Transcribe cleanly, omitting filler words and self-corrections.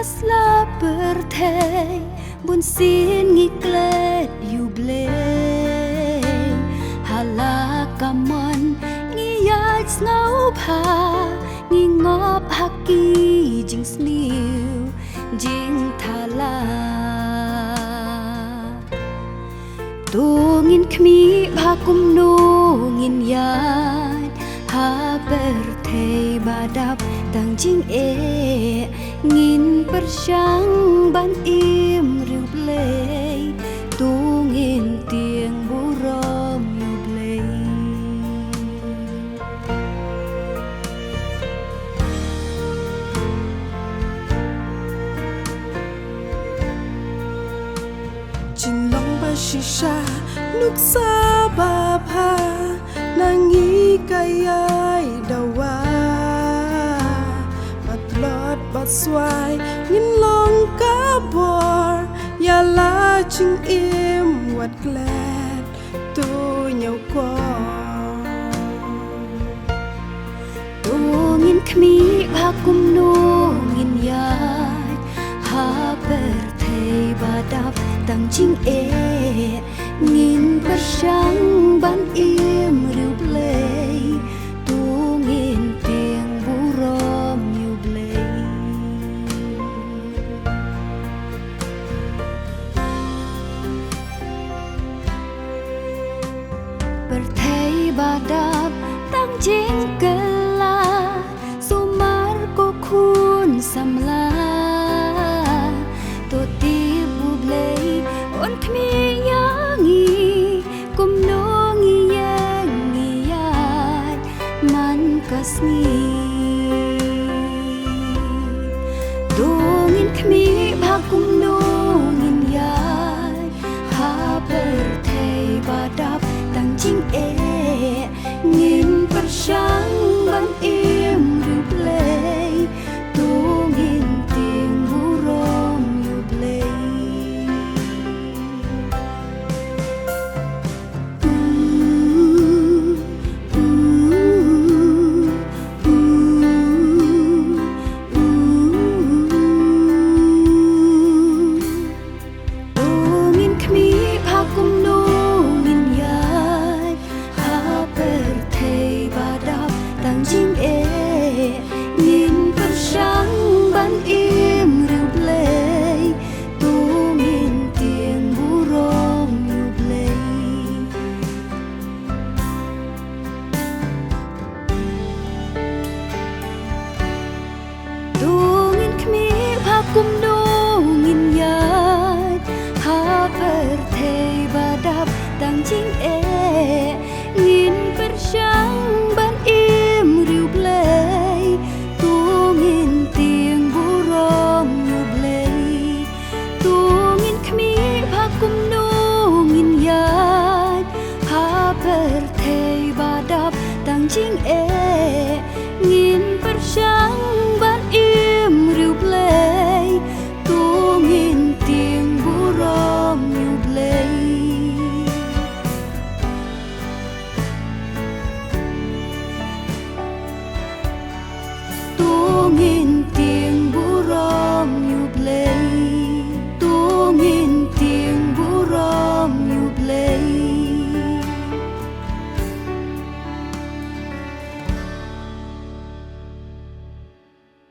sla berthei bun sin ngi klet yu ble hala kaman ngi yat snau pha ngi ngop haki jing sniu jing thala tu ngin khmi bha kum nu ngin yat ha berthei badap tang jing e ngin persang ban im riu play tu ngin tieng burom yu play jing long ba shisha nuk sa ba pha nangi kayai dawa lót bát xoài nhìn lòng cá bò ya la chinh im quạt glad tu nhau qua tu ngin khmi ba kum nu ngin yat ha ber thei ba dap tang jing e ngin persang ban im riu play tu ngin tieng burom berthei badap tang jing kela sumar ko khun samla to ti bu blei on khmi yangi kum no ngi yang ngi yat man kasni do ngin khmi bha kum no ngin yat ha berthei badap tang jing e ngin persang ban im riu play tu ngin tieng burom yu play ngin khmi bha kum no ngin yat ha berthei badap tang jing e ngin persang ban im riu play tu ngin tieng burom yu play tu ngin khmi bha kum no ngin yat ha berthei badap tang jing e